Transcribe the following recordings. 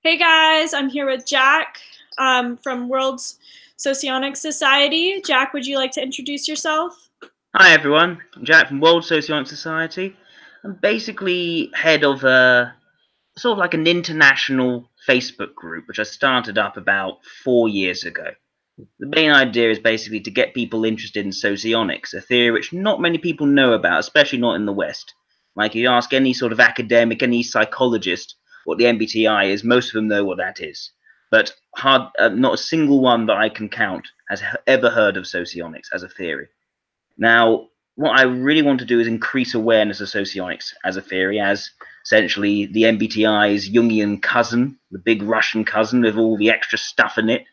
Hey guys, I'm here with Jack from World's Socionics Society. Jack, would you like to introduce yourself? Hi everyone, I'm Jack from World Socionics Society. I'm basically head of a sort of like an international Facebook group which I started up about 4 years ago. The main idea is basically to get people interested in socionics, a theory which not many people know about, especially not in the West. Like you ask any sort of academic, any psychologist what the MBTI is, most of them know what that is. But not a single one that I can count has ever heard of socionics as a theory. Now, what I really want to do is increase awareness of socionics as a theory, as essentially the MBTI's Jungian cousin, the big Russian cousin with all the extra stuff in it.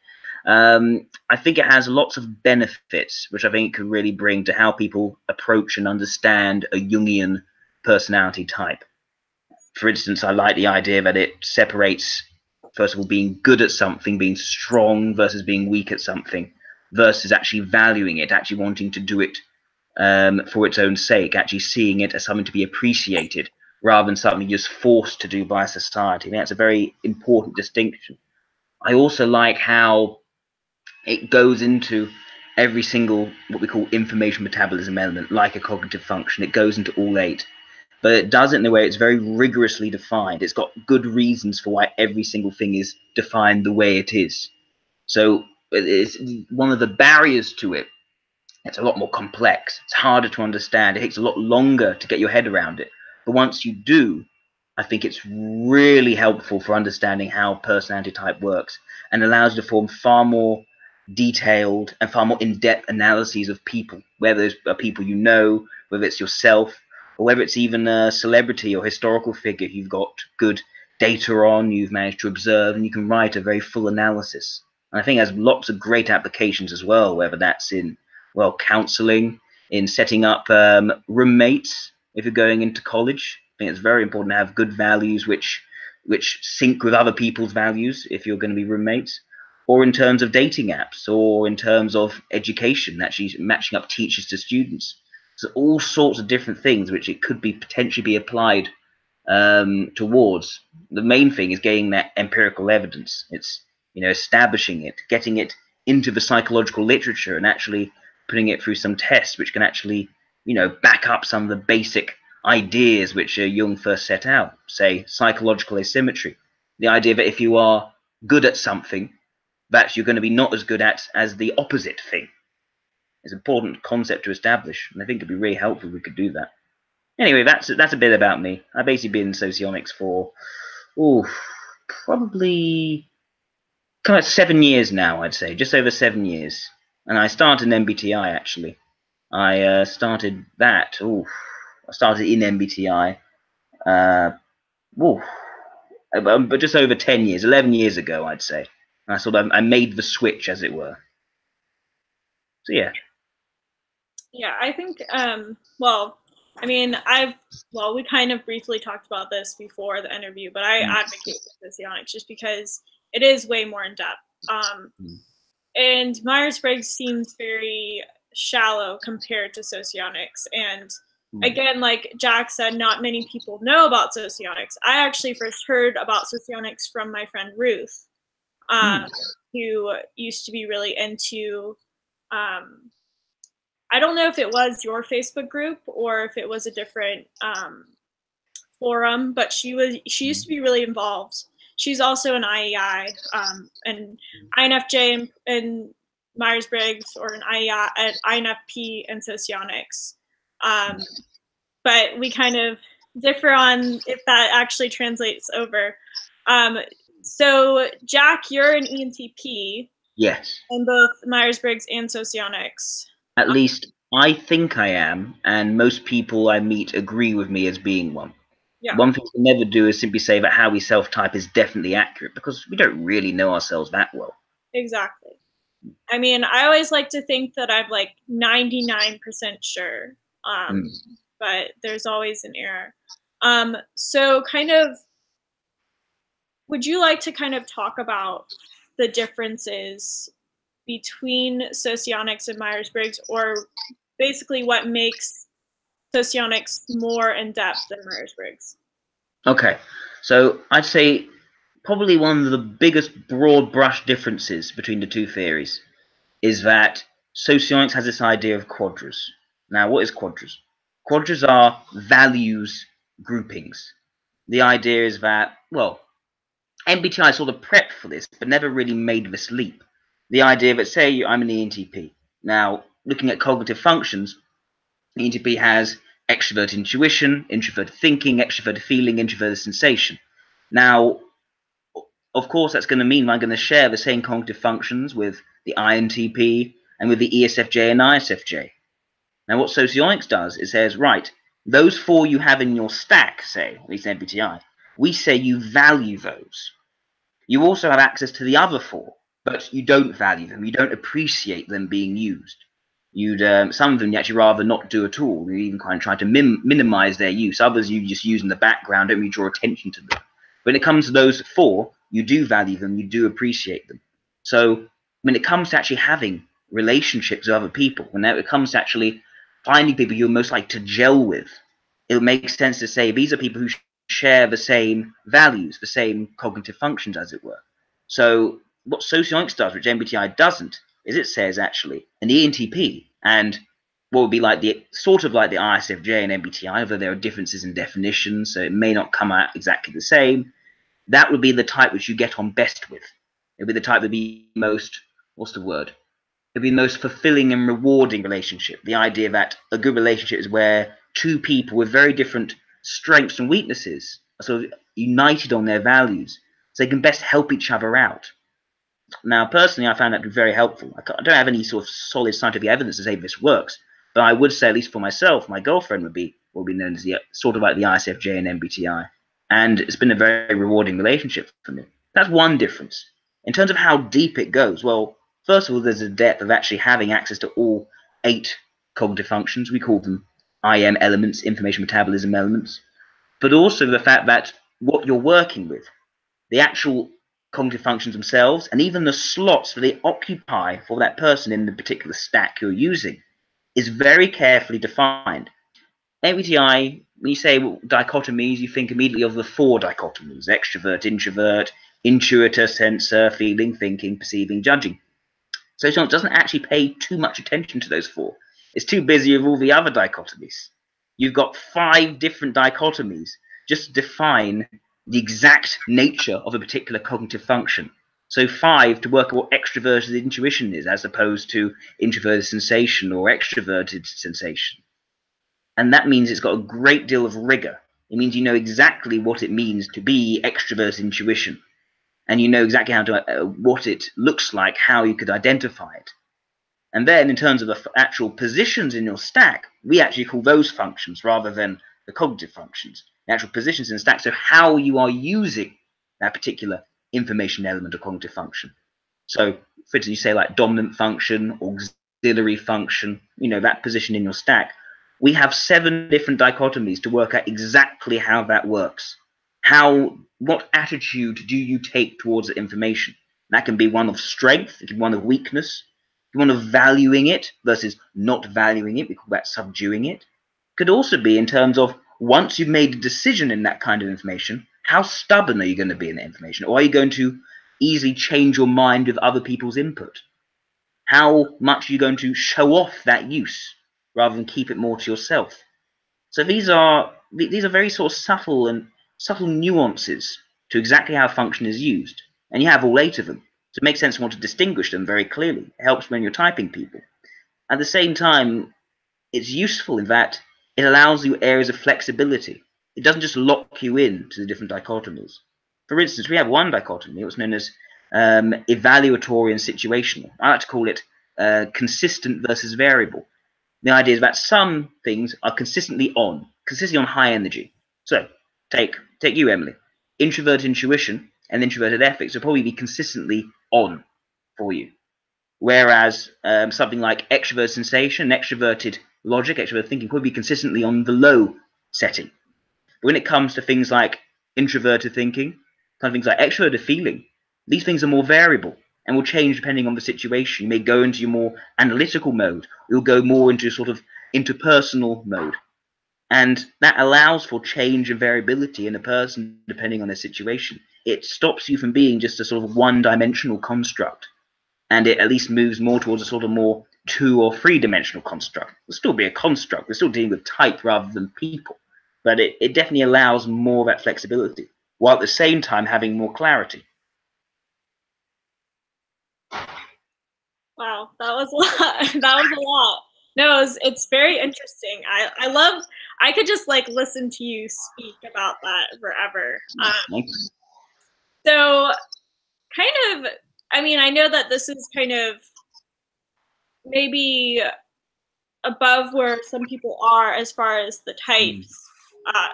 I think it has lots of benefits, which I think it could really bring to how people approach and understand a Jungian personality type. For instance, I like the idea that it separates, first of all, being good at something, being strong versus being weak at something, versus actually valuing it, actually wanting to do it for its own sake, actually seeing it as something to be appreciated rather than something you're just forced to do by society. I mean, that's a very important distinction. I also like how it goes into every single what we call information metabolism element, like a cognitive function. It goes into all eight, but it does it in a way it's very rigorously defined. It's got good reasons for why every single thing is defined the way it is. So it's one of the barriers to it. It's a lot more complex. It's harder to understand. It takes a lot longer to get your head around it. But once you do, I think it's really helpful for understanding how personality type works and allows you to form far more detailed and far more in-depth analyses of people, whether it's people you know, whether it's yourself, or whether it's even a celebrity or historical figure you've got good data on, you've managed to observe, and you can write a very full analysis. And I think it has lots of great applications as well, whether that's in, well, counseling, in setting up roommates if you're going into college. I think it's very important to have good values which sync with other people's values if you're going to be roommates, or in terms of dating apps, or in terms of education, actually matching up teachers to students. So all sorts of different things which it could be potentially be applied towards. The main thing is getting that empirical evidence. It's establishing it, getting it into the psychological literature, and actually putting it through some tests which can actually back up some of the basic ideas which Jung first set out. Say psychological asymmetry, the idea that if you are good at something, that you're going to be not as good at as the opposite thing. It's an important concept to establish, and I think it'd be really helpful if we could do that. Anyway, that's a bit about me. I've basically been in socionics for probably kind of 7 years now, I'd say, just over 7 years. And I started in MBTI actually. I started that. I started in MBTI. But just over 10 years, 11 years ago, I'd say. And I made the switch, as it were. So yeah. Yeah, I think, well, I mean, we kind of briefly talked about this before the interview, but I advocate for Socionics just because it is way more in depth. And Myers-Briggs seems very shallow compared to Socionics. And again, like Jack said, not many people know about Socionics. I actually first heard about Socionics from my friend Ruth, who used to be really into, I don't know if it was your Facebook group or if it was a different forum, but she used to be really involved. She's also an IEI, and INFJ and Myers-Briggs, or an IEI, an INFp and Socionics. But we kind of differ on if that actually translates over. So Jack, you're an ENTP. Yes. In both Myers-Briggs and Socionics. At least I think I am, and most people I meet agree with me as being one. Yeah. One thing to never do is simply say that how we self-type is definitely accurate, because we don't really know ourselves that well. Exactly. I mean, I always like to think that I'm like 99% sure, but there's always an error. So kind of, would you like to kind of talk about the differences between Socionics and Myers-Briggs, or basically what makes Socionics more in depth than Myers-Briggs? Okay, so I'd say probably one of the biggest broad brush differences between the two theories is that Socionics has this idea of quadras. Now, what is quadras? Quadras are values groupings. The idea is that, well, MBTI sort of prepped for this, but never really made this leap. The idea that, say, I'm an ENTP. Now, looking at cognitive functions, ENTP has extrovert intuition, introverted thinking, extroverted feeling, introverted sensation. Now, of course, that's going to mean I'm going to share the same cognitive functions with the INTP and with the ESFJ and ISFJ. Now, what Socionics does is says, right, those four you have in your stack, say, at least MBTI, we say you value those. You also have access to the other four, but you don't value them. You don't appreciate them being used. Some of them you actually rather not do at all. You even kind of try to minimize their use. Others you just use in the background, don't really draw attention to them. When it comes to those four, you do value them, you do appreciate them. So when it comes to actually having relationships with other people, when it comes to actually finding people you're most likely to gel with, it makes sense to say these are people who share the same values, the same cognitive functions, as it were. So what Socionics does, which MBTI doesn't, is it says actually an ENTP and what would be like the sort of like the ISFJ and MBTI, although there are differences in definitions, so it may not come out exactly the same. That would be the type which you get on best with. It would be the type that would be most, what's the word? It would be the most fulfilling and rewarding relationship. The idea that a good relationship is where two people with very different strengths and weaknesses are sort of united on their values, so they can best help each other out. Now, personally, I found that to be very helpful. I don't have any sort of solid scientific evidence to say this works, but I would say, at least for myself, my girlfriend would be known as the sort of like the ISFJ and MBTI, and it's been a very rewarding relationship for me. That's one difference. In terms of how deep it goes, well, first of all, there's a depth of actually having access to all 8 cognitive functions. We call them IM elements, information metabolism elements, but also the fact that what you're working with, the actual cognitive functions themselves, and even the slots that they occupy for that person in the particular stack you're using, is very carefully defined. MBTI, when you say dichotomies, you think immediately of the 4 dichotomies: extrovert, introvert, intuitor, sensor, feeling, thinking, perceiving, judging. So it doesn't actually pay too much attention to those 4. It's too busy with all the other dichotomies. You've got 5 different dichotomies just to define the exact nature of a particular cognitive function. So 5 to work out what extroverted intuition is, as opposed to introverted sensation or extroverted sensation. And that means it's got a great deal of rigor. It means you know exactly what it means to be extroverted intuition, and you know exactly how to what it looks like, how you could identify it. And then in terms of the actual positions in your stack, we actually call those functions rather than the cognitive functions. The actual positions in the stack, so how you are using that particular information element or cognitive function. So, for instance, you say like dominant function, auxiliary function, you know, that position in your stack. We have 7 different dichotomies to work out exactly how that works. What attitude do you take towards the information? That can be one of strength, it can be one of weakness, one of valuing it versus not valuing it. We call that subduing it. Could also be in terms of, once you've made a decision in that kind of information, how stubborn are you going to be in that information? Or are you going to easily change your mind with other people's input? How much are you going to show off that use rather than keep it more to yourself? So these are very sort of subtle nuances to exactly how a function is used, and you have all 8 of them. So it makes sense to want to distinguish them very clearly. It helps when you're typing people. At the same time, it's useful in that it allows you areas of flexibility. It doesn't just lock you in to the different dichotomies. For instance, we have one dichotomy, what's known as evaluatory and situational. I like to call it consistent versus variable. The idea is that some things are consistently on high energy. So take you, Emily. Introverted intuition and introverted ethics will probably be consistently on for you. Whereas something like extroverted sensation, extroverted logic, extroverted thinking could be consistently on the low setting. But when it comes to things like introverted thinking, kind of things like extroverted feeling, these things are more variable and will change depending on the situation. You may go into your more analytical mode. You'll go more into sort of interpersonal mode. And that allows for change and variability in a person depending on their situation. It stops you from being just a sort of one-dimensional construct, and it at least moves more towards a sort of more two- or three-dimensional construct. It'll still be a construct. We're still dealing with type rather than people, but it definitely allows more of that flexibility, while at the same time having more clarity. Wow, that was a lot. That was a lot. No, it's very interesting. I love. I could just like listen to you speak about that forever. So, kind of. I mean, I know that this is kind of maybe above where some people are as far as the types,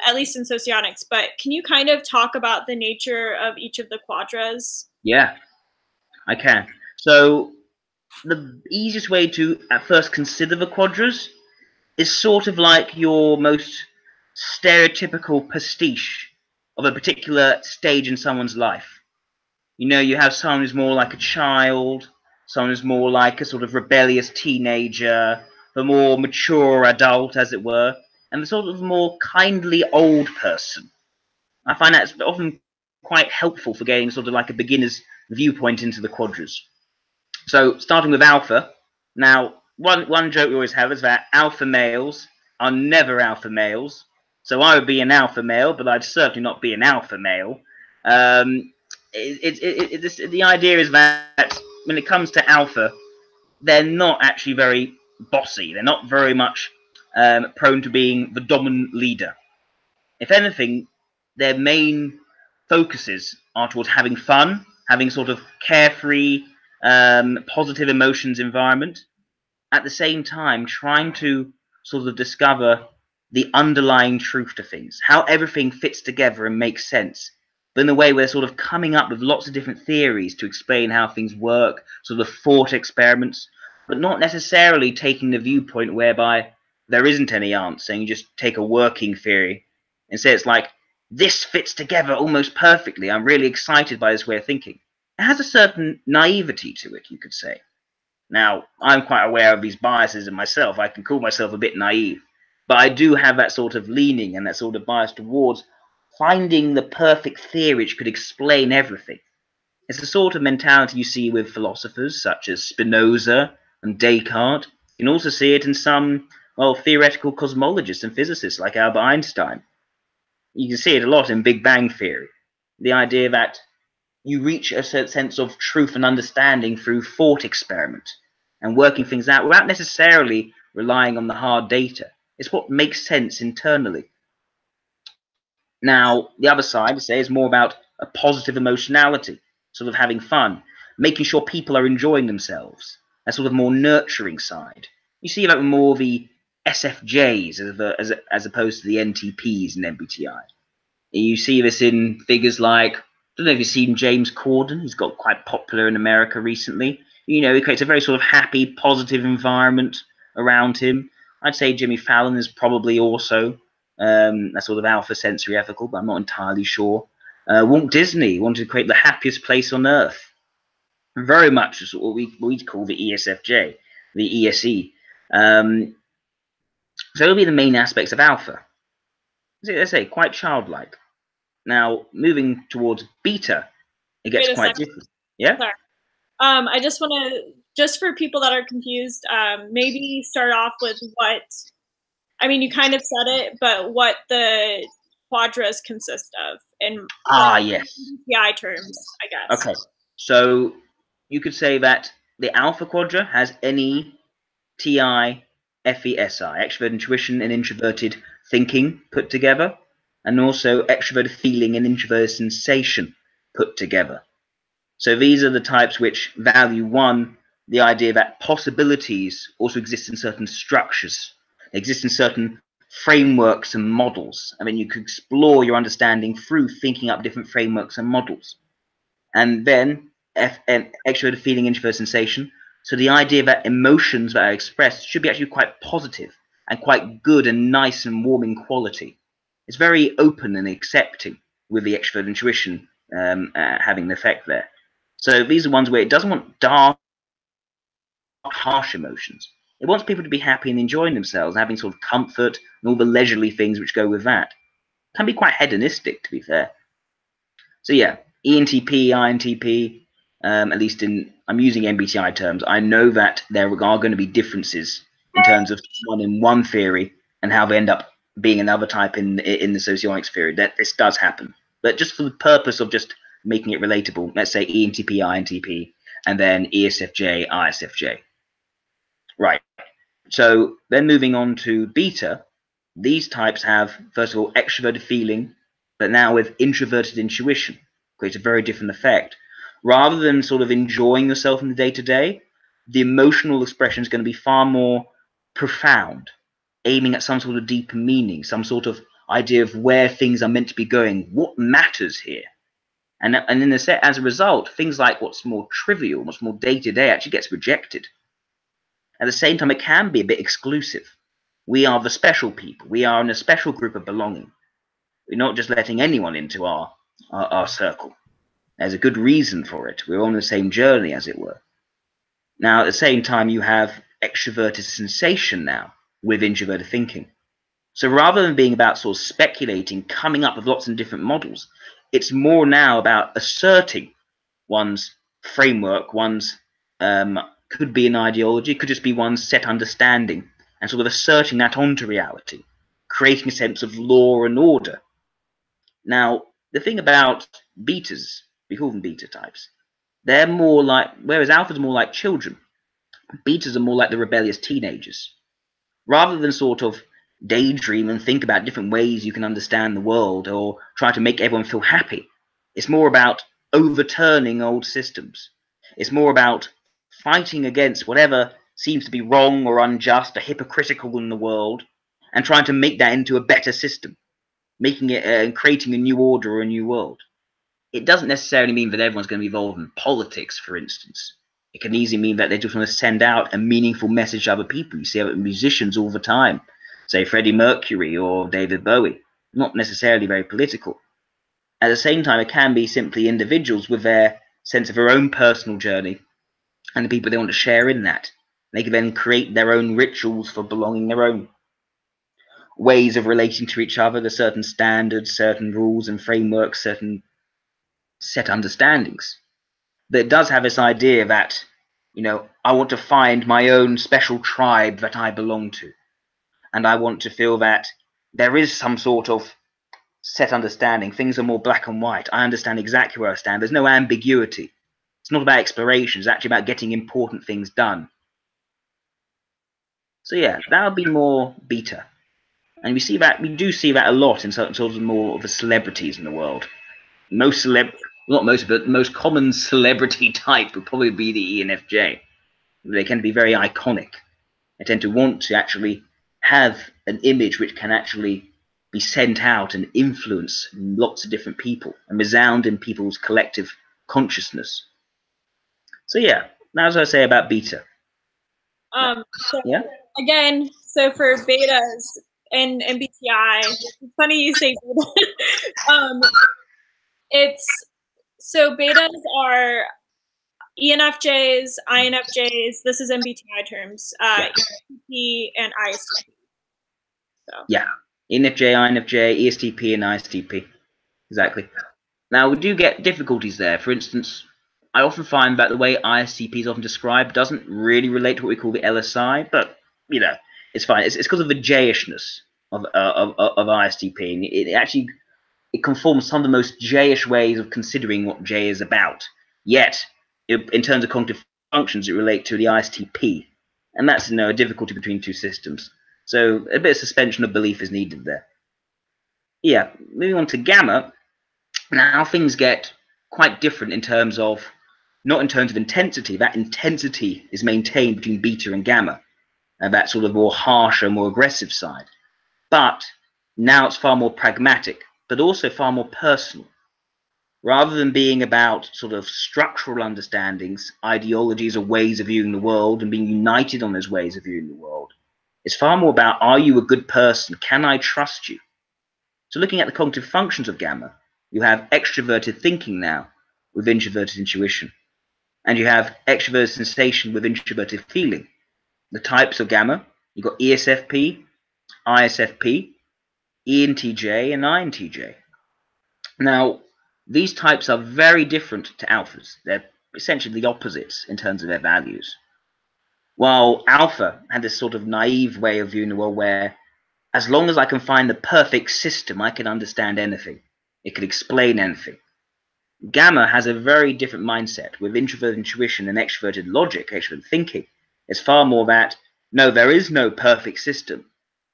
at least in Socionics. But can you kind of talk about the nature of each of the quadras? Yeah, I can. So the easiest way to at first consider the quadras is sort of like your most stereotypical pastiche of a particular stage in someone's life. You know, you have someone who's more like a child, someone who's more like a sort of rebellious teenager, the more mature adult, as it were, and the sort of more kindly old person. I find that's often quite helpful for getting sort of like a beginner's viewpoint into the quadras. So, starting with alpha. Now, one joke we always have is that alpha males are never alpha males. So I would be an alpha male, but I'd certainly not be an alpha male. The idea is that when it comes to alpha, they're not actually very bossy. They're not very much prone to being the dominant leader. If anything, their main focuses are towards having fun, having sort of carefree, positive emotions environment, at the same time trying to sort of discover the underlying truth to things, how everything fits together and makes sense, but in a way where they're sort of coming up with lots of different theories to explain how things work, sort of thought experiments, but not necessarily taking the viewpoint whereby there isn't any answer, and you just take a working theory and say it's like, this fits together almost perfectly. I'm really excited by this way of thinking. It has a certain naivety to it, you could say. Now, I'm quite aware of these biases in myself. I can call myself a bit naive. But I do have that sort of leaning and that sort of bias towards finding the perfect theory which could explain everything. It's the sort of mentality you see with philosophers such as Spinoza and Descartes. You can also see it in some, well, theoretical cosmologists and physicists like Albert Einstein. You can see it a lot in Big Bang Theory. The idea that you reach a certain sense of truth and understanding through thought experiment and working things out without necessarily relying on the hard data. It's what makes sense internally. Now, the other side, I say, is more about a positive emotionality, sort of having fun, making sure people are enjoying themselves, a sort of more nurturing side. You see that with more the SFJs as opposed to the NTPs in MBTI. You see this in figures like, I don't know if you've seen James Corden. He's got quite popular in America recently. You know, he creates a very sort of happy, positive environment around him. I'd say Jimmy Fallon is probably also a sort of alpha sensory ethical, but I'm not entirely sure. Walt Disney wanted to create the happiest place on earth. Very much what we'd call the ESFJ, the ESE. So it'll be the main aspects of alpha. Let's say quite childlike. Now, moving towards beta, it gets quite different. Yeah? Sorry. I just want to, just for people that are confused, maybe start off with what, I mean, you kind of said it, but what the quadras consist of in yes. MBTI terms, I guess. Okay. So you could say that the alpha quadra has NE, TI, FESI, extrovert intuition and introverted thinking put together, and also extroverted feeling and introverted sensation put together. So these are the types which value, one, the idea that possibilities also exist in certain structures, exist in certain frameworks and models. I mean, you could explore your understanding through thinking up different frameworks and models. And then extroverted feeling, introverted sensation. So the idea that emotions that are expressed should be actually quite positive and quite good and nice and warming quality. It's very open and accepting with the extrovert intuition having an effect there. So these are ones where it doesn't want dark, harsh emotions. It wants people to be happy and enjoying themselves, and having sort of comfort and all the leisurely things which go with that. It can be quite hedonistic, to be fair. So yeah, ENTP, INTP, at least I'm using MBTI terms. I know that there are going to be differences in terms of one in one theory and how they end up being another type in the socionics theory. That this does happen, but just for the purpose of just making it relatable, let's say ENTP, INTP, and then ESFJ, ISFJ. Right. So then moving on to beta, these types have, first of all, extroverted feeling, but now with introverted intuition, creates a very different effect. Rather than sort of enjoying yourself in the day-to-day, the emotional expression is going to be far more profound, aiming at some sort of deeper meaning, some sort of idea of where things are meant to be going, what matters here. And in the set, as a result, things like what's more trivial, what's more day-to-day actually gets rejected. At the same time, it can be a bit exclusive. We are the special people. We are in a special group of belonging. We're not just letting anyone into our circle. There's a good reason for it. We're on the same journey, as it were. Now, at the same time, you have extroverted sensation now with introverted thinking. So rather than being about sort of speculating, coming up with lots of different models, it's more now about asserting one's framework, one's could be an ideology, could just be one's set understanding, and sort of asserting that onto reality, creating a sense of law and order. Now, the thing about betas, we call them beta types, they're more like, whereas alphas are more like children, betas are more like the rebellious teenagers. Rather than sort of daydream and think about different ways you can understand the world or try to make everyone feel happy, it's more about overturning old systems. It's more about fighting against whatever seems to be wrong or unjust or hypocritical in the world and trying to make that into a better system, making it and creating a new order or a new world. It doesn't necessarily mean that everyone's going to be involved in politics, for instance. It can easily mean that they just want to send out a meaningful message to other people. You see it with musicians all the time, say Freddie Mercury or David Bowie, not necessarily very political. At the same time, it can be simply individuals with their sense of their own personal journey and the people they want to share in that. They can then create their own rituals for belonging, their own ways of relating to each other. There's certain standards, certain rules and frameworks, certain set understandings. But it does have this idea that, I want to find my own special tribe that I belong to. And I want to feel that there is some sort of set understanding. Things are more black and white. I understand exactly where I stand. There's no ambiguity. It's not about exploration. It's actually about getting important things done. So yeah, that would be more beta. And we do see that a lot in certain sort of more of the celebrities in the world. Not most, but the most common celebrity type would probably be the ENFJ. They can be very iconic. They tend to want to actually have an image which can actually be sent out and influence lots of different people and resound in people's collective consciousness. So yeah, that's what I say about beta. So yeah. Again, so for betas and MBTI, it's funny you say beta. So betas are ENFJs, INFJs. This is MBTI terms. ENTP and ISTP. So. Yeah, ENFJ, INFJ, ESTP, and ISTP. Exactly. Now, we do get difficulties there. For instance, I often find that the way ISTP is often described doesn't really relate to what we call the LSI, but, it's fine. It's because of the J-ishness of ISTP. It conforms some of the most J-ish ways of considering what J is about. Yet, in terms of cognitive functions, it relates to the ISTP. And that's, a difficulty between two systems. So a bit of suspension of belief is needed there. Yeah, moving on to gamma. Now things get quite different in terms of, not in terms of intensity. That intensity is maintained between beta and gamma, and that sort of more harsher, more aggressive side. But now it's far more pragmatic, but also far more personal. Rather than being about sort of structural understandings, ideologies, or ways of viewing the world and being united on those ways of viewing the world, it's far more about, are you a good person? Can I trust you? So looking at the cognitive functions of gamma, you have extroverted thinking now with introverted intuition. And you have extroverted sensation with introverted feeling. The types of gamma, you've got ESFP, ISFP, ENTJ, and INTJ. Now, these types are very different to alphas. They're essentially the opposites in terms of their values. While alpha had this sort of naive way of viewing the world where as long as I can find the perfect system, I can understand anything. It can explain anything. Gamma has a very different mindset with introverted intuition and extroverted logic, extroverted thinking. It's far more that, no, there is no perfect system.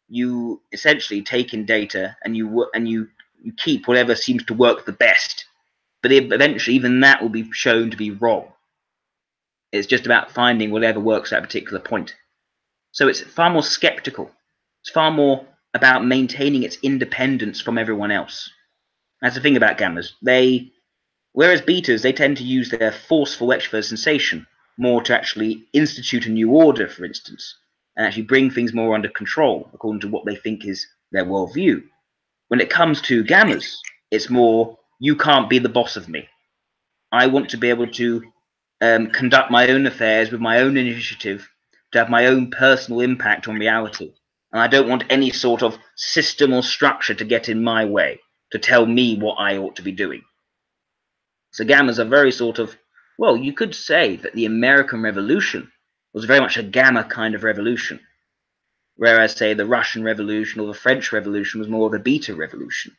You essentially take in data and you keep whatever seems to work the best. But eventually even that will be shown to be wrong. It's just about finding whatever works at a particular point. So it's far more skeptical. It's far more about maintaining its independence from everyone else. That's the thing about gammas. Whereas betas, they tend to use their forceful extrovert sensation more to actually institute a new order, for instance, and actually bring things more under control according to what they think is their worldview. When it comes to gammas, it's more, you can't be the boss of me. I want to be able to conduct my own affairs with my own initiative, to have my own personal impact on reality. And I don't want any sort of system or structure to get in my way, to tell me what I ought to be doing. So gammas are very sort of, well, you could say that the American Revolution was very much a gamma kind of revolution, whereas, say, the Russian Revolution or the French Revolution was more of a beta revolution.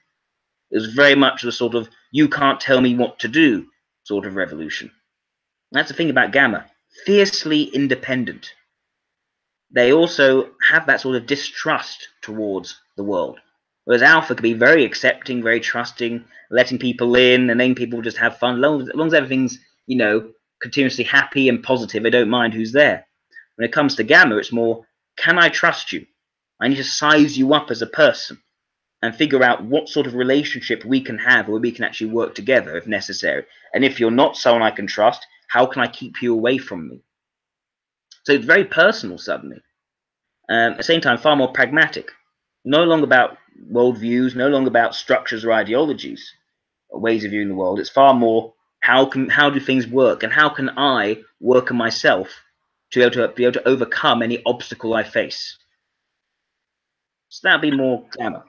It was very much the sort of, you can't tell me what to do sort of revolution. And that's the thing about gamma, fiercely independent. They also have that sort of distrust towards the world. Whereas alpha can be very accepting, very trusting, letting people in, and letting people just have fun. As long as everything's, continuously happy and positive, they don't mind who's there. When it comes to gamma, it's more, can I trust you? I need to size you up as a person and figure out what sort of relationship we can have where we can actually work together if necessary. And if you're not someone I can trust, how can I keep you away from me? So it's very personal suddenly. At the same time, far more pragmatic. No longer about worldviews, no longer about structures or ideologies or ways of viewing the world. It's far more, how do things work, and how can I work on myself to be able to overcome any obstacle I face. So that'd be more gamma.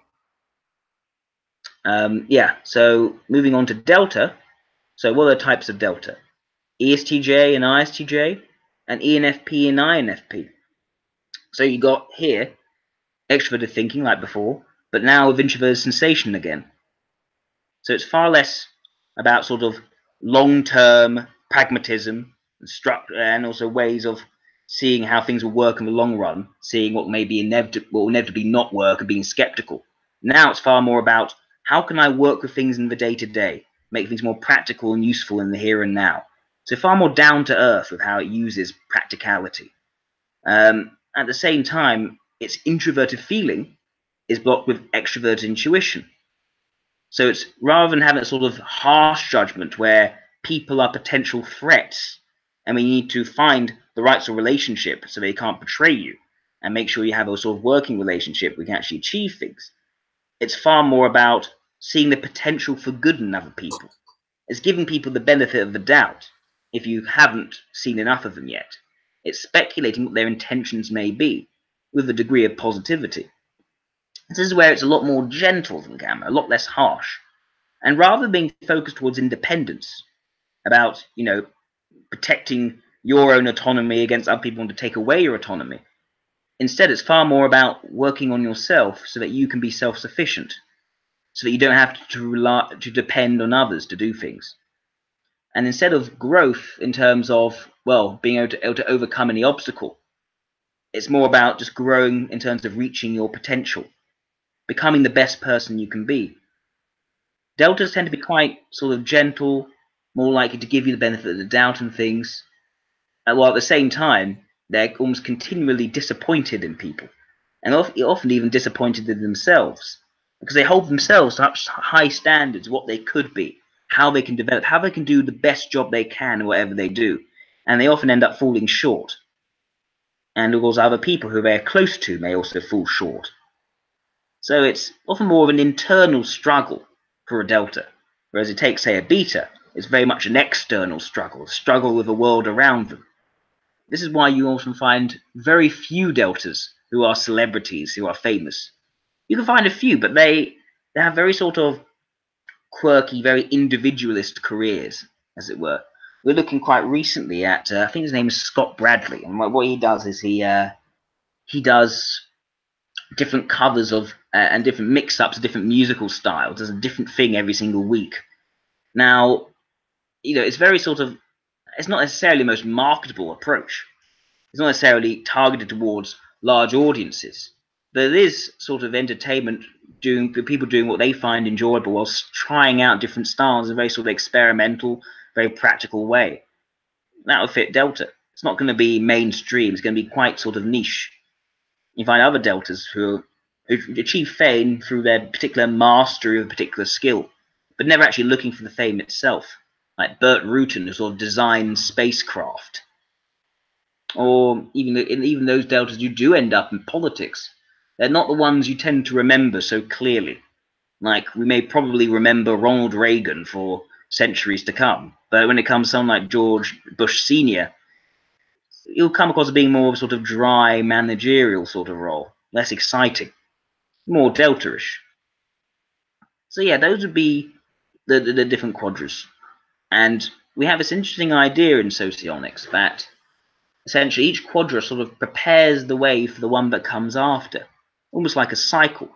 So moving on to delta. So what are the types of delta? ESTJ and ISTJ, and ENFp and INFp. So you got here extroverted thinking like before, but now with introverted sensation again. So it's far less about sort of long-term pragmatism and also ways of seeing how things will work in the long run, seeing what may be will inevitably not work, and being skeptical. Now it's far more about, how can I work with things in the day-to-day, make things more practical and useful in the here and now. So far more down to earth with how it uses practicality. At the same time, its introverted feeling is blocked with extroverted intuition. So it's, rather than having a sort of harsh judgment where people are potential threats and we need to find the right sort of relationship so they can't betray you and make sure you have a sort of working relationship, we can actually achieve things. It's far more about seeing the potential for good in other people. It's giving people the benefit of the doubt if you haven't seen enough of them yet. It's speculating what their intentions may be with a degree of positivity. This is where it's a lot more gentle than gamma, a lot less harsh. And rather than being focused towards independence, about, protecting your own autonomy against other people wanting to take away your autonomy, instead it's far more about working on yourself so that you can be self-sufficient, so that you don't have to depend on others to do things. And instead of growth in terms of, well, being able to overcome any obstacle, it's more about just growing in terms of reaching your potential, becoming the best person you can be. Deltas tend to be quite sort of gentle, more likely to give you the benefit of the doubt and things, while at the same time, they're almost continually disappointed in people, and often even disappointed in themselves, because they hold themselves to such high standards of what they could be, how they can develop, how they can do the best job they can in whatever they do, and they often end up falling short. And of course, other people who they're close to may also fall short. So it's often more of an internal struggle for a delta, whereas it takes, say, a beta, it's very much an external struggle, a struggle with the world around them. This is why you often find very few deltas who are celebrities, who are famous. You can find a few, but they have very sort of quirky, very individualist careers, as it were. We're looking quite recently at, I think his name is Scott Bradley, and what he does is he does different covers of and different mix-ups of different musical styles. Does a different thing every single week. Now, it's very sort of, it's not necessarily the most marketable approach. It's not necessarily targeted towards large audiences, but it is sort of entertainment, people doing what they find enjoyable whilst trying out different styles in a very sort of experimental, very practical way. That will fit Delta. It's not going to be mainstream. It's going to be quite sort of niche. You find other Deltas who achieve fame through their particular mastery of a particular skill, but never actually looking for the fame itself, like Burt Rutan, who sort of designed spacecraft. Or even those deltas you do end up in politics, they're not the ones you tend to remember so clearly. Like, we may probably remember Ronald Reagan for centuries to come, but when it comes to someone like George Bush Sr., he'll come across as being more of a sort of dry, managerial sort of role, less exciting, more delta-ish. So yeah, those would be the different quadras. And we have this interesting idea in socionics that essentially each quadra sort of prepares the way for the one that comes after, almost like a cycle.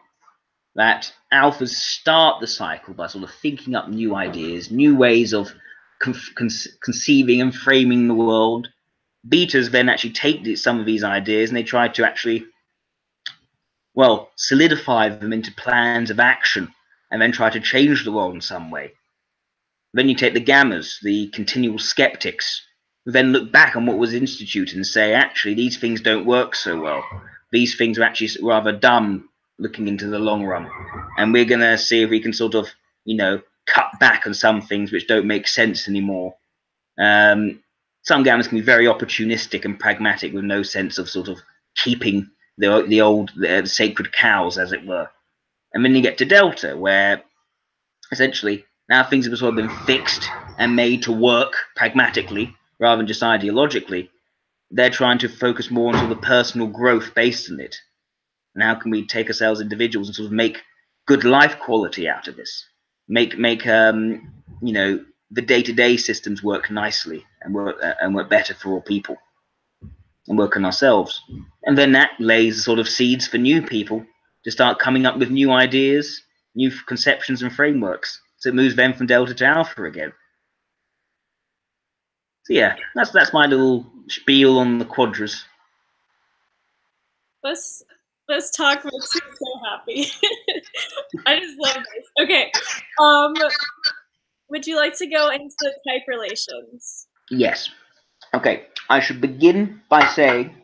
That alphas start the cycle by sort of thinking up new ideas, new ways of conceiving and framing the world. Betas then actually take some of these ideas and they try to actually, well, solidify them into plans of action and then try to change the world in some way. Then you take the gammas, the continual skeptics, who then look back on what was instituted and say, actually, these things don't work so well. These things are actually rather dumb looking into the long run. And we're going to see if we can sort of, cut back on some things which don't make sense anymore. Some gammas can be very opportunistic and pragmatic with no sense of sort of keeping the old sacred cows, as it were. And then you get to delta, where essentially now things have sort of been fixed and made to work pragmatically rather than just ideologically. They're trying to focus more on sort of personal growth based on it. And how can we take ourselves as individuals and sort of make good life quality out of this? Make the day-to-day systems work nicely and work better for all people and work on ourselves. And then that lays sort of seeds for new people to start coming up with new ideas, new conceptions and frameworks. So it moves them from delta to alpha again. So yeah, that's my little spiel on the quadras. This talk makes me so happy. I just love this. Okay. Would you like to go into the type relations? Yes. Okay. I should begin by saying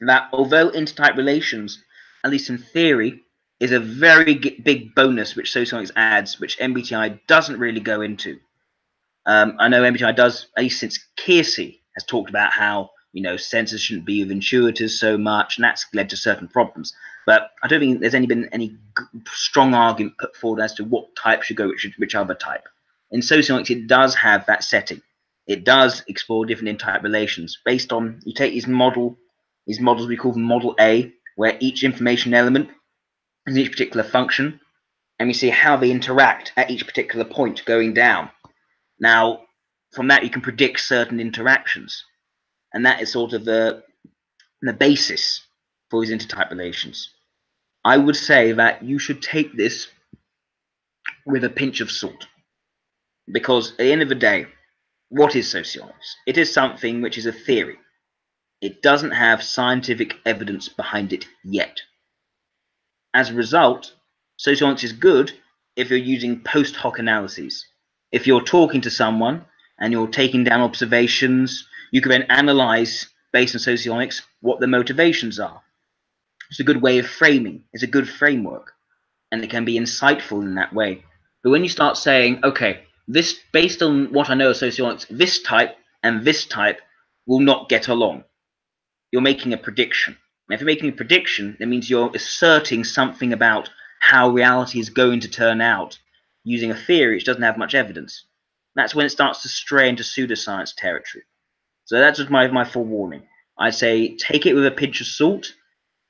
that although intertype relations, at least in theory, is a very big bonus which Socionics adds, which MBTI doesn't really go into. I know MBTI does, at least since Keirsey has talked about how sensors shouldn't be with intuitors so much, and that's led to certain problems. But I don't think there's been any strong argument put forward as to what type should go which other type. In Socionics, it does have that setting. It does explore different intertype relations based on, you take these models, we call them Model A, where each information element is each particular function, and we see how they interact at each particular point going down. Now, from that, you can predict certain interactions, and that is sort of the basis for these intertype relations. I would say that you should take this with a pinch of salt, because at the end of the day, what is socionics? It is something which is a theory. It doesn't have scientific evidence behind it yet. As a result, socionics is good if you're using post hoc analyses. If you're talking to someone and you're taking down observations, you can then analyze, based on socionics, what their motivations are. It's a good way of framing. It's a good framework, and it can be insightful in that way. But when you start saying, okay, this, based on what I know of socionics, this type and this type will not get along, you're making a prediction. And if you're making a prediction, that means you're asserting something about how reality is going to turn out using a theory which doesn't have much evidence. That's when it starts to stray into pseudoscience territory. So that's just my forewarning. I'd say take it with a pinch of salt.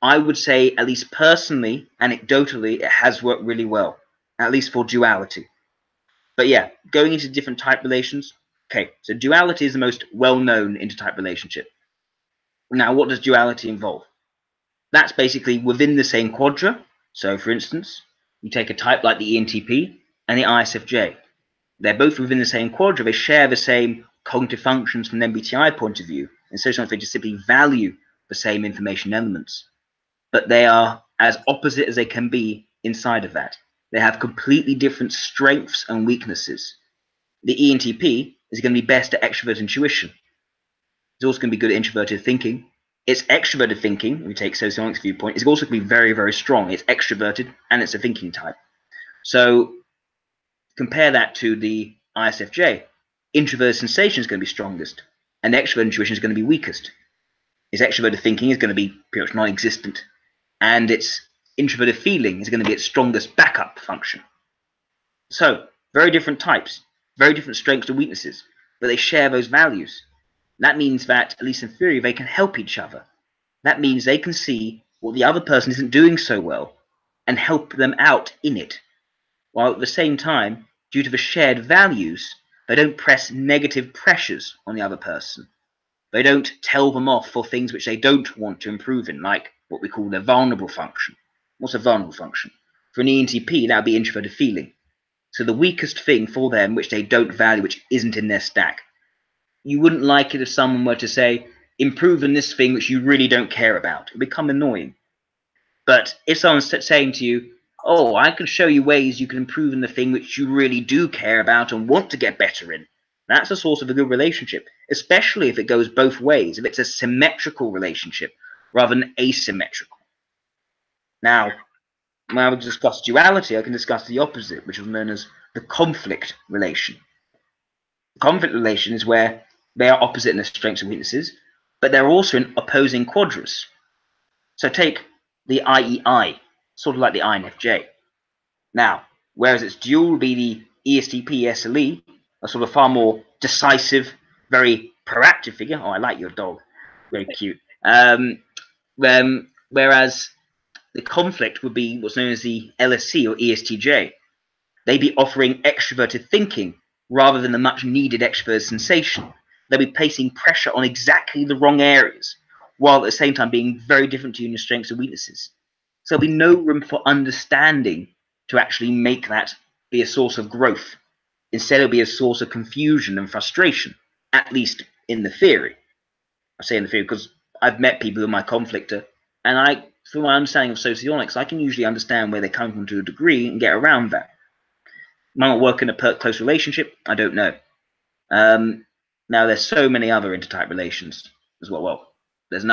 I would say, at least personally, anecdotally, it has worked really well, at least for duality. But yeah, going into different type relations. Okay, so duality is the most well-known intertype relationship. Now, what does duality involve? That's basically within the same quadra. So, for instance, you take a type like the ENTP and the ISFJ. They're both within the same quadra. They share the same cognitive functions from an MBTI point of view. And so sometimes they just simply value the same information elements. But they are as opposite as they can be inside of that. They have completely different strengths and weaknesses. The ENTP is going to be best at extrovert intuition. It's also going to be good at introverted thinking. Its extroverted thinking, if we take Socionics viewpoint, is also going to be very, very strong. It's extroverted and it's a thinking type. So compare that to the ISFJ. Introverted sensation is going to be strongest, and extroverted intuition is going to be weakest. Its extroverted thinking is going to be pretty much non-existent, and its introverted feeling is going to be its strongest backup function. So, very different types, very different strengths and weaknesses, but they share those values. That means that, at least in theory, they can help each other. That means they can see what the other person isn't doing so well and help them out in it, while at the same time, due to the shared values, they don't press negative pressures on the other person. They don't tell them off for things which they don't want to improve in, like what we call their vulnerable function. What's a vulnerable function? For an ENTP, that would be introverted feeling. So the weakest thing for them, which they don't value, which isn't in their stack. You wouldn't like it if someone were to say, improve in this thing which you really don't care about. It would become annoying. But if someone's saying to you, oh, I can show you ways you can improve in the thing which you really do care about and want to get better in, that's a source of a good relationship, especially if it goes both ways, if it's a symmetrical relationship rather than asymmetrical. Now, when I would discuss duality, I can discuss the opposite, which is known as the conflict relation. The conflict relation is where they are opposite in their strengths and weaknesses, but they're also in opposing quadras. So take the IEI, sort of like the INFJ. Now, whereas its dual would be the ESTP, SLE, a sort of far more decisive, very proactive figure. Oh, I like your dog. Very cute. Whereas the conflict would be what's known as the LSC or ESTJ. They'd be offering extroverted thinking rather than the much needed extroverted sensation. They'll be placing pressure on exactly the wrong areas, while at the same time being very different to your strengths and weaknesses. So there'll be no room for understanding to actually make that be a source of growth. Instead, it'll be a source of confusion and frustration, at least in the theory. I say in the theory because I've met people in my conflictor, and through my understanding of socionics, I can usually understand where they come from to a degree and get around that. Might not work in a close relationship, I don't know. Now, there's so many other intertype relations as well. There's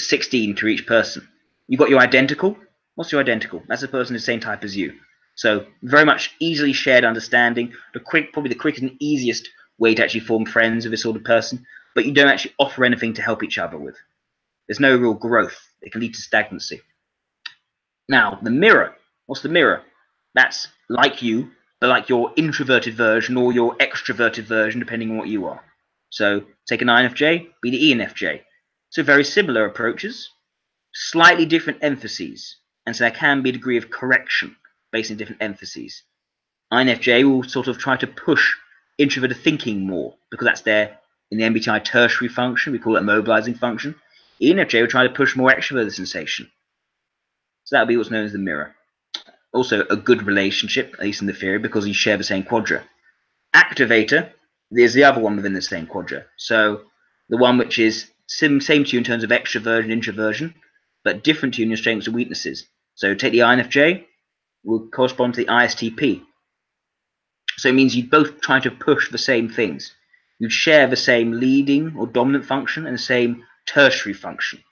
16 to each person. You've got your identical. What's your identical? That's a person who's the same type as you. So very much easily shared understanding. Probably the quickest and easiest way to actually form friends with this sort of person. But you don't actually offer anything to help each other with. There's no real growth. It can lead to stagnancy. Now, the mirror. What's the mirror? That's like you, but like your introverted version or your extroverted version, depending on what you are. So take an INFJ, be the ENFJ. So very similar approaches, slightly different emphases, and so there can be a degree of correction based on different emphases. INFJ will sort of try to push introverted thinking more, because that's there in the MBTI tertiary function, we call it a mobilizing function. ENFJ will try to push more extroverted sensation. So that'll be what's known as the mirror. Also a good relationship, at least in the theory, because you share the same quadra. Activator is the other one within the same quadra. So the one which is same to you in terms of extroversion, introversion, but different to you in your strengths and weaknesses. So take the INFJ, will correspond to the ISTP. So it means you both try to push the same things. You share the same leading or dominant function and the same tertiary function.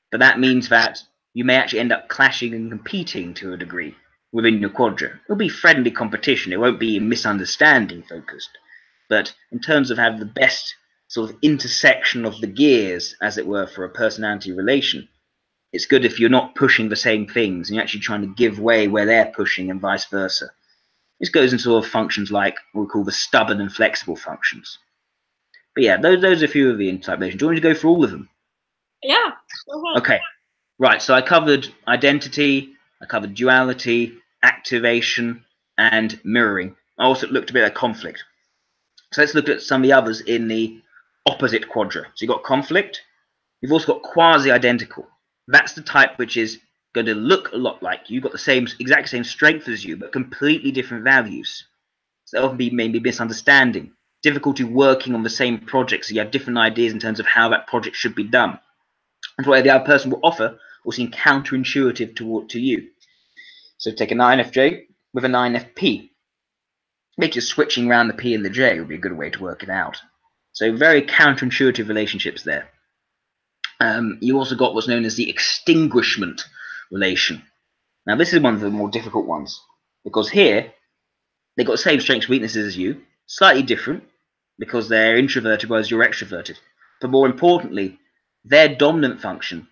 But that means that you may actually end up clashing and competing to a degree within your quadra. It'll be friendly competition. It won't be misunderstanding focused. But in terms of having the best sort of intersection of the gears, as it were, for a personality relation, it's good if you're not pushing the same things and you're actually trying to give way where they're pushing and vice versa. This goes into sort of functions like what we call the stubborn and flexible functions. But yeah, those are a few of the type relations. Do you want me to go through all of them? Yeah, go ahead. Okay, right. So I covered identity, I covered duality, activation, and mirroring. I also looked a bit at conflict. So let's look at some of the others in the opposite quadrant. So you've got conflict. You've also got quasi-identical. That's the type which is going to look a lot like you, got the same exact same strength as you, but completely different values. So there'll often be maybe misunderstanding, difficulty working on the same project, so you have different ideas in terms of how that project should be done. And what the other person will offer will seem counterintuitive to you. So take an INFJ with an INFp. Maybe just switching around the P and the J would be a good way to work it out. So very counterintuitive relationships there. You also got what's known as the extinguishment relation. Now this is one of the more difficult ones, because here they've got the same strengths and weaknesses as you, slightly different, because they're introverted whereas you're extroverted. But more importantly, their dominant function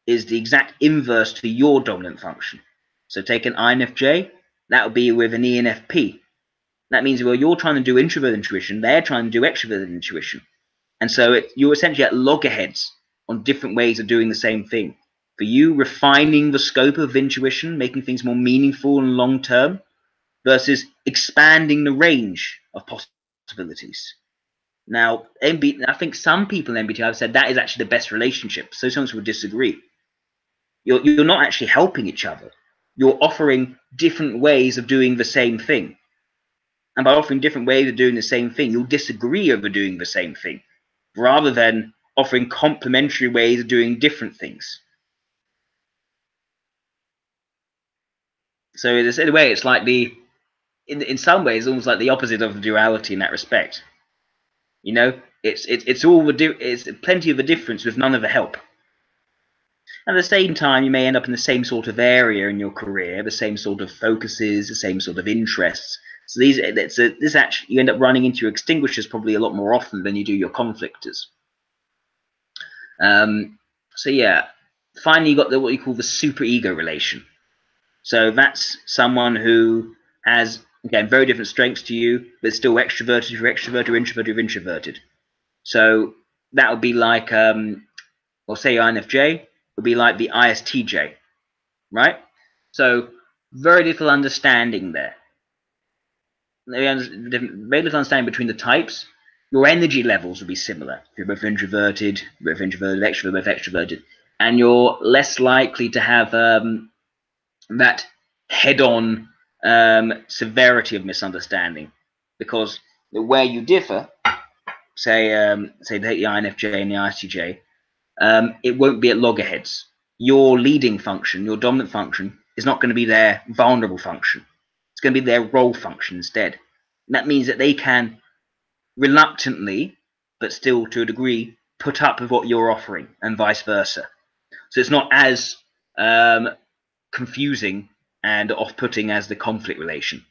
is the exact inverse to your dominant function. So take an INFJ, that would be with an ENFp. That means, well, you're trying to do introverted intuition, they're trying to do extroverted intuition. And so you're essentially at loggerheads on different ways of doing the same thing. For you, refining the scope of intuition, making things more meaningful and long-term, versus expanding the range of possibilities. Now, I think some people in MBTI have said that is actually the best relationship. So some would disagree. You're not actually helping each other. You're offering different ways of doing the same thing. And by offering different ways of doing the same thing, you'll disagree over doing the same thing, rather than offering complementary ways of doing different things. So in a way, it's like in some ways, almost like the opposite of the duality in that respect. You know, it's plenty of a difference with none of the help. At the same time, you may end up in the same sort of area in your career, the same sort of focuses, the same sort of interests. So this actually, you end up running into your extinguishers probably a lot more often than you do your conflictors. So yeah, finally you got what you call the superego relation. So that's someone who has, again, very different strengths to you, but still extroverted, you're extroverted, or introverted, you're introverted. So that would be like, or say INFJ would be like the ISTJ, right? So very little understanding there. Very little understanding between the types. Your energy levels will be similar. If you're both introverted, extroverted, both extroverted, and you're less likely to have that head-on severity of misunderstanding, because where you differ, say take the INFJ and the ISTJ, it won't be at loggerheads. Your leading function, your dominant function, is not going to be their vulnerable function. It's going to be their role function instead. And that means that they can reluctantly, but still to a degree, put up with what you're offering, and vice versa. So it's not as confusing and off-putting as the conflict relation,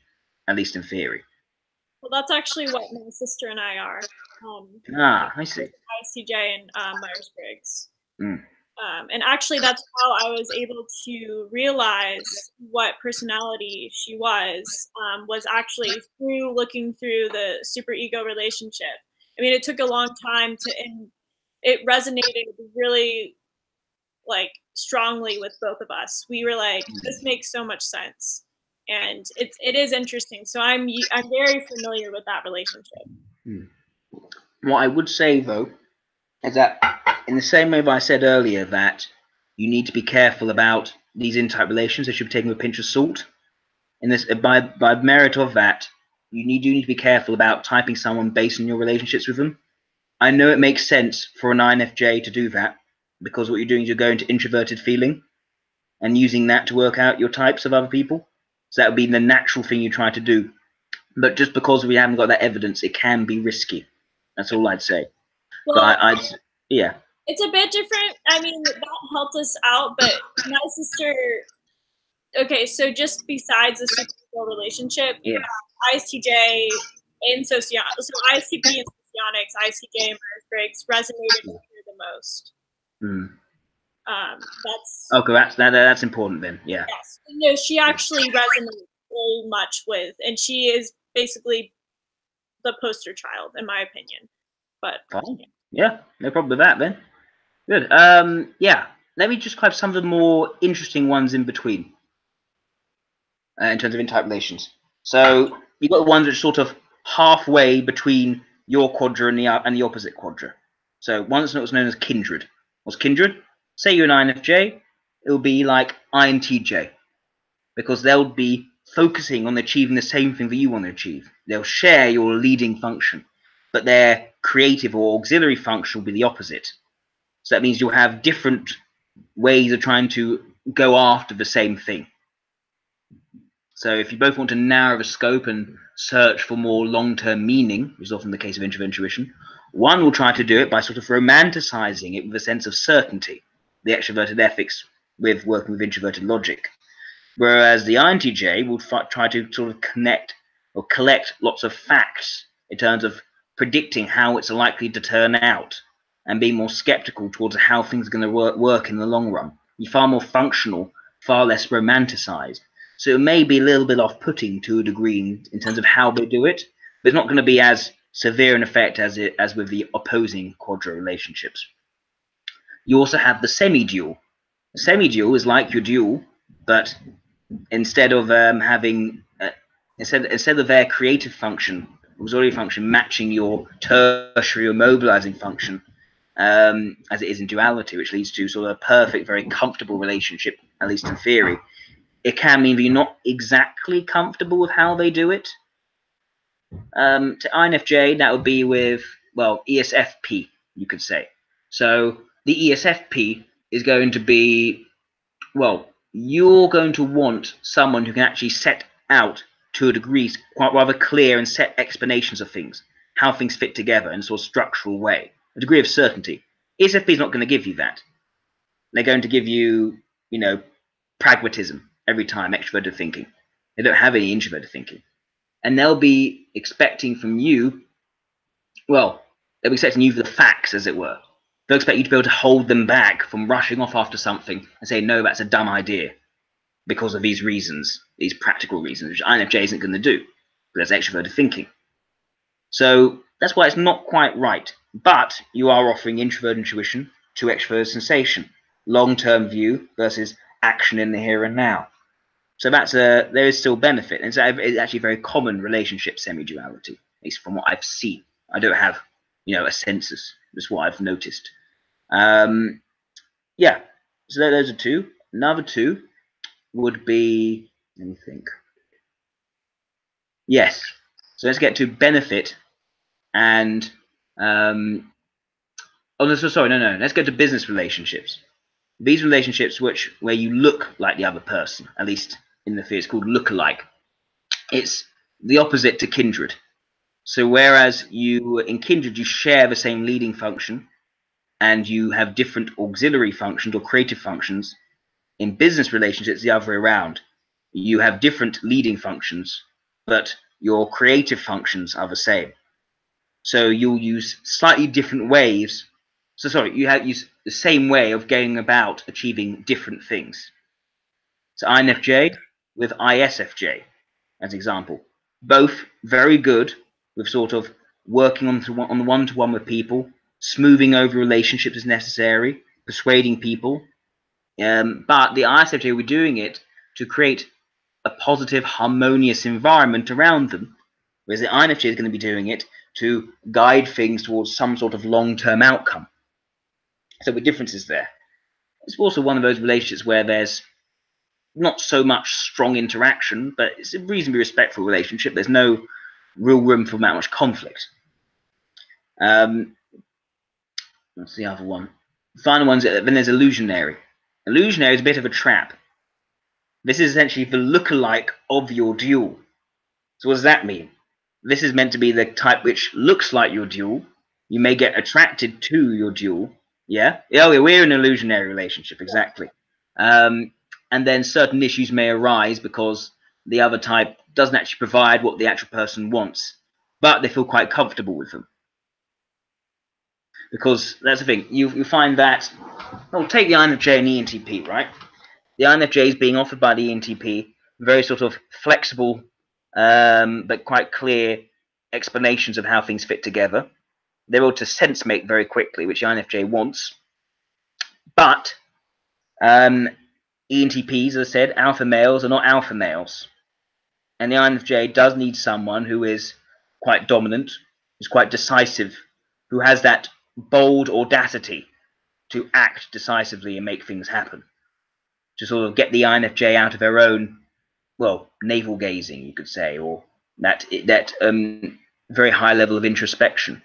at least in theory. Well, that's actually what my sister and I are. I see. ISTJ and Myers-Briggs. Mm. And actually, that's how I was able to realize what personality she was actually through looking through the superego relationship. I mean, it took a long time and it resonated really like strongly with both of us. We were like, this makes so much sense, and it is interesting. So I'm very familiar with that relationship. What I would say though is that, in the same way that I said earlier that you need to be careful about these in-type relations, they should be taken with a pinch of salt. In this, by merit of that, do need to be careful about typing someone based on your relationships with them. I know it makes sense for an INFJ to do that, because what you're doing is you're going to introverted feeling and using that to work out your types of other people. So that would be the natural thing you try to do. But just because we haven't got that evidence, it can be risky. That's all I'd say. Well, but yeah. It's a bit different. I mean, that helped us out, but my sister. Okay, so just besides the superficial relationship, Yeah. ISTJ and Socionics, so ISTP and Socionics, ISTJ and Myers-Briggs resonated with her the most. That's important then. Yeah. Yes. No, she actually resonates very much with, and she is basically the poster child, in my opinion. But Fine. Yeah, no problem with that then. Good. Yeah, let me just have some of the more interesting ones in between in terms of in-type relations. So you've got the ones which are sort of halfway between your quadra and the opposite quadra. So one that's what's known as kindred. What's kindred? Say you're an INFJ, it'll be like INTJ, because they'll be focusing on achieving the same thing that you want to achieve. They'll share your leading function, but their creative or auxiliary function will be the opposite. So that means you'll have different ways of trying to go after the same thing. So if you both want to narrow the scope and search for more long-term meaning, which is often the case of introvert intuition, one will try to do it by sort of romanticizing it with a sense of certainty, the extroverted ethics with working with introverted logic. Whereas the INTJ will try to sort of connect or collect lots of facts in terms of predicting how it's likely to turn out and being more skeptical towards how things are going to work in the long run. You're far more functional, far less romanticized. So it may be a little bit off-putting to a degree in terms of how they do it, but it's not going to be as severe an effect as with the opposing quadra relationships. You also have the semi-dual. The semi-dual is like your dual, but instead of having instead of their creative function, auxiliary function matching your tertiary or mobilizing function, as it is in duality, which leads to sort of a perfect, very comfortable relationship, at least in theory. It can mean that you're not exactly comfortable with how they do it. To INFJ, that would be with, well, ESFP, you could say. So the ESFP is going to be, well, you're going to want someone who can actually set out to a degree quite rather clear and set explanations of things, how things fit together in a sort of structural way, a degree of certainty. ESFP is not going to give you that. They're going to give you, pragmatism every time, extroverted thinking. They don't have any introverted thinking. And they'll be expecting from you, well, they'll be expecting you for the facts, as it were. They'll expect you to be able to hold them back from rushing off after something and say, no, that's a dumb idea because of these reasons, these practical reasons, which INFJ isn't going to do, because that's extroverted thinking. So that's why it's not quite right. But you are offering introvert intuition to extrovert sensation, long-term view versus action in the here and now. So there is still benefit. It's actually a very common relationship, semi-duality, at least from what I've seen. I don't have, a census. That's what I've noticed. Yeah. So those are two. Another two would be, let me think. Yes. So let's get to benefit and no. Let's go to business relationships. These relationships where you look like the other person, at least in the theory, it's called look-alike. It's the opposite to kindred. So whereas in kindred you share the same leading function and you have different auxiliary functions or creative functions, in business relationships it's the other way around. You have different leading functions, but your creative functions are the same. So you'll use slightly different ways. So sorry, you use the same way of going about achieving different things. So INFJ with ISFJ as an example. Both very good with sort of working on the one-to-one with people, smoothing over relationships as necessary, persuading people. But the ISFJ will be doing it to create a positive, harmonious environment around them, whereas the INFJ is going to be doing it to guide things towards some sort of long-term outcome. So the difference is there. It's also one of those relationships where there's not so much strong interaction, but it's a reasonably respectful relationship. There's no real room for that much conflict. What's the other one? The final one's then there's illusionary. Illusionary is a bit of a trap. This is essentially the look-alike of your dual. So what does that mean? This is meant to be the type which looks like your dual. You may get attracted to your dual. Yeah? Oh, we're in an illusionary relationship, exactly. And then certain issues may arise because the other type doesn't actually provide what the actual person wants, but they feel quite comfortable with them. Because that's the thing, you find that, take the INFJ and ENTP, right? The INFJ is being offered by the ENTP very sort of flexible, but quite clear explanations of how things fit together. they're able to sense mate very quickly, which the INFJ wants. But ENTPs, as I said, alpha males are not alpha males. And the INFJ does need someone who is quite dominant, who's quite decisive, who has that bold audacity to act decisively and make things happen. To sort of get the INFJ out of their own, well, navel gazing, you could say, or that very high level of introspection,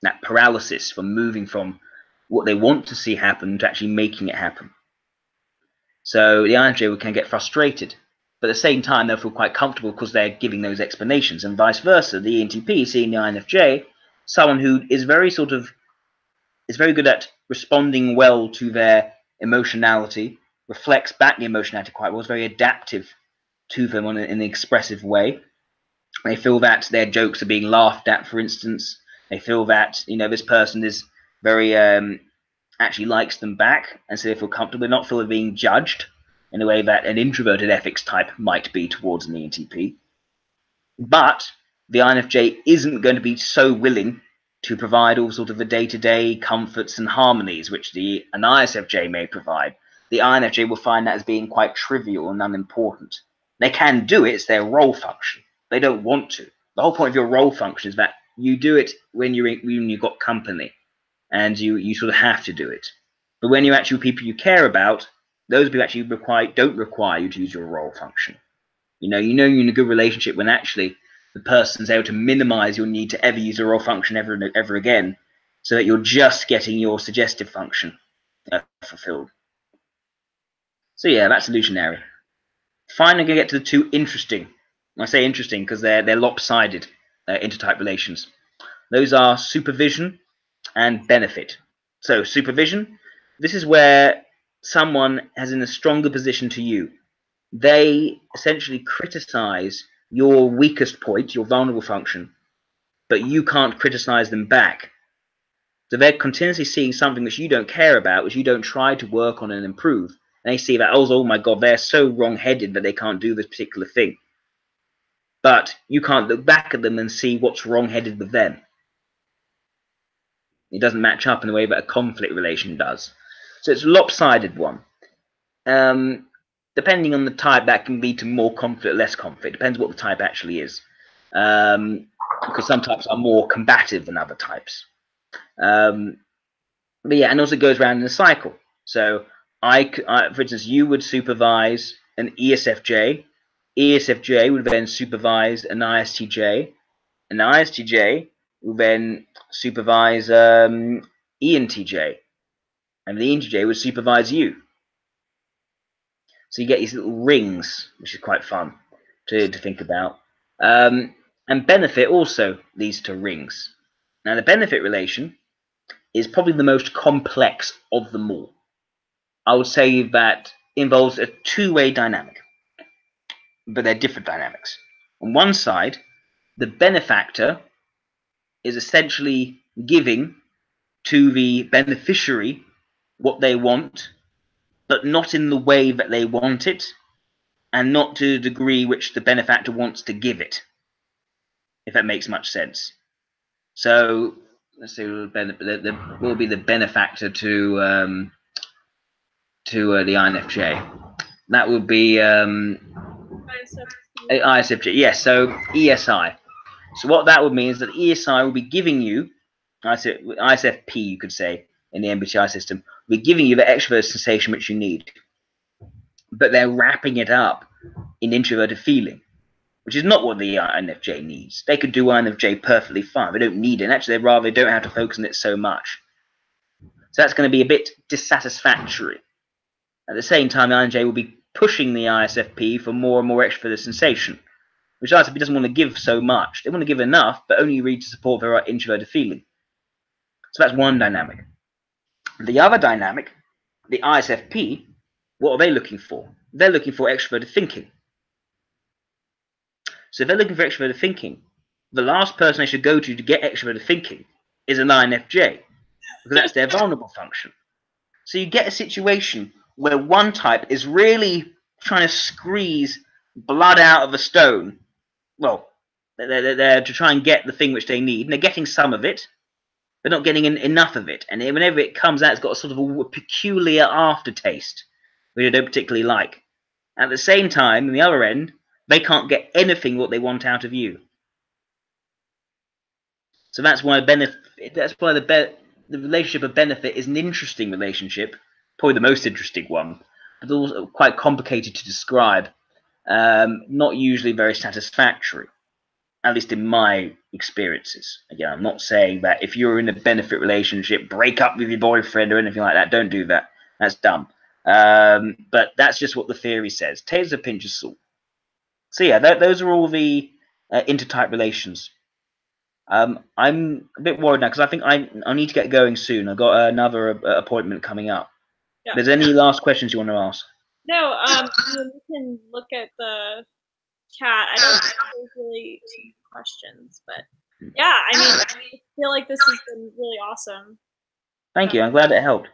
that paralysis from moving from what they want to see happen to actually making it happen. So the INFJ can get frustrated, but at the same time they'll feel quite comfortable because they're giving those explanations, and vice versa. The ENTP seeing the INFJ, someone who is very good at responding well to their emotionality, reflects back the emotionality quite well, is very adaptive to them in an expressive way. They feel that their jokes are being laughed at, for instance. They feel that, you know, this person is very actually likes them back, and so they feel comfortable. They not feel they're being judged in a way that an introverted ethics type might be towards an ENTP. But the INFJ isn't going to be so willing to provide all sort of the day-to-day comforts and harmonies which an ISFJ may provide. The INFJ will find that as being quite trivial and unimportant. They can do it, it's their role function. They don't want to. The whole point of your role function is that you do it when you've got company, and you sort of have to do it. But when you're actually with people you care about, those people actually don't require you to use your role function. You know you're in a good relationship when actually the person's able to minimize your need to ever use a role function ever again, so that you're just getting your suggestive function fulfilled. So yeah, that's illusionary. Finally, going to get to the two interesting. I say interesting because they're lopsided intertype relations. Those are supervision and benefit. So supervision, this is where someone is in a stronger position to you. They essentially criticize your weakest point, your vulnerable function, but you can't criticize them back. So they're continuously seeing something which you don't care about, which you don't try to work on and improve. And they see that, oh my God, they're so wrong-headed that they can't do this particular thing. But you can't look back at them and see what's wrong-headed with them. It doesn't match up in the way that a conflict relation does. So it's a lopsided one. Depending on the type, that can lead to more conflict, less conflict. Depends what the type actually is. Because some types are more combative than other types. But yeah, and also goes around in a cycle. So for instance, you would supervise an ESFJ. ESFJ would then supervise an ISTJ. An ISTJ will then supervise ENTJ. And the ENTJ would supervise you. So you get these little rings, which is quite fun to think about. And benefit also leads to rings. Now, the benefit relation is probably the most complex of them all. I would say that involves a two-way dynamic, but they're different dynamics. On one side, the benefactor is essentially giving to the beneficiary what they want, but not in the way that they want it, and not to the degree which the benefactor wants to give it, if that makes much sense. So let's say there will be the benefactor to the INFJ. That would be ISFJ. Yes, so ESI. So what that would mean is that ESI will be giving you, ISFP you could say, in the MBTI system, will be giving you the extrovert sensation which you need. But they're wrapping it up in introverted feeling, which is not what the INFJ needs. They could do INFJ perfectly fine. They don't need it. And actually, they don't have to focus on it so much. So that's going to be a bit dissatisfactory. At the same time, the INFJ will be pushing the ISFP for more and more extroverted sensation, which ISFP doesn't want to give so much. They want to give enough, but only really to support their introverted feeling. So that's one dynamic. The other dynamic, the ISFP, what are they looking for? They're looking for extroverted thinking. So if they're looking for extroverted thinking, the last person they should go to get extroverted thinking is an INFJ, because that's their vulnerable function. So you get a situation where one type is really trying to squeeze blood out of a stone. Well, they're to try and get the thing which they need, and they're getting some of it, They're not getting enough of it, and whenever it comes out, it's got a sort of a peculiar aftertaste, which I don't particularly like. At the same time, on the other end, they can't get anything what they want out of you. So that's why the relationship of benefit is an interesting relationship, probably the most interesting one, but also quite complicated to describe. Not usually very satisfactory, at least in my experiences. Again, I'm not saying that if you're in a benefit relationship, break up with your boyfriend or anything like that. Don't do that. That's dumb. But that's just what the theory says. Take it as a pinch of salt. So yeah, those are all the intertype relations. I'm a bit worried now because I think I need to get going soon. I've got another appointment coming up. Yeah. There's any last questions you want to ask? No, you can look at the chat. I don't think there's really too many questions, but yeah, I mean, I feel like this has been really awesome. Thank you. I'm glad it helped.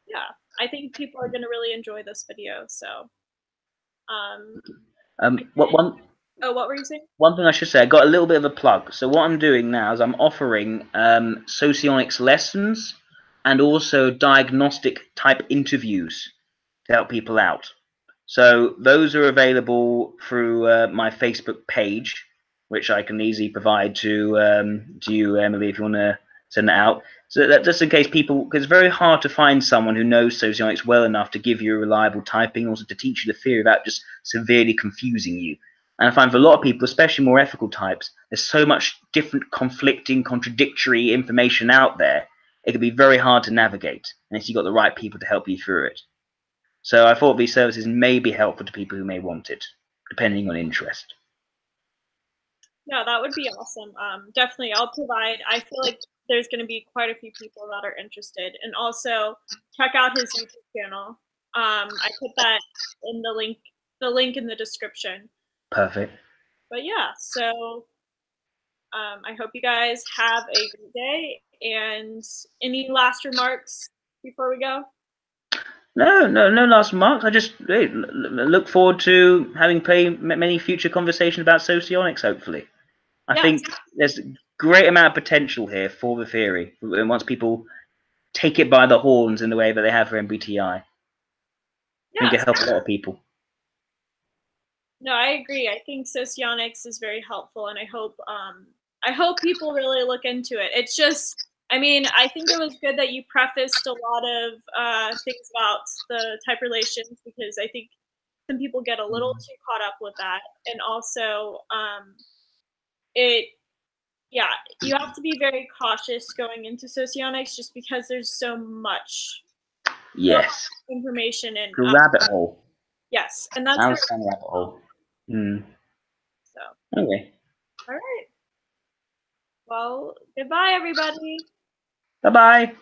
Yeah, I think people are going to really enjoy this video. So, what were you saying? One thing I should say, I got a little bit of a plug. So what I'm doing now is I'm offering Socionics lessons and also diagnostic type interviews to help people out. So those are available through my Facebook page, which I can easily provide to you, Emily, if you want to send that out. So that just in case people, because it's very hard to find someone who knows Socionics well enough to give you a reliable typing, also to teach you the theory without just severely confusing you. And I find for a lot of people, especially more ethical types, there's so much different, conflicting, contradictory information out there. It can be very hard to navigate unless you've got the right people to help you through it. So I thought these services may be helpful to people who may want it, depending on interest. Yeah, that would be awesome. Definitely, I'll provide. I feel like there's going to be quite a few people that are interested, and also check out his YouTube channel. I put that in the link in the description. Perfect. But yeah, so I hope you guys have a great day. And any last remarks before we go? No last remarks. I just look forward to having many future conversations about socionics, hopefully. I think there's a great amount of potential here for the theory, and once people take it by the horns in the way that they have for MBTI, I think it helps a lot of people. No, I agree. I think Socionics is very helpful, and I hope people really look into it. It's just, I mean, I think it was good that you prefaced a lot of things about the type relations, because I think some people get a little too caught up with that, and also you have to be very cautious going into Socionics just because there's so much information and rabbit hole. Yes, and that's rabbit hole. So okay. All right. Well, goodbye, everybody. Bye-bye.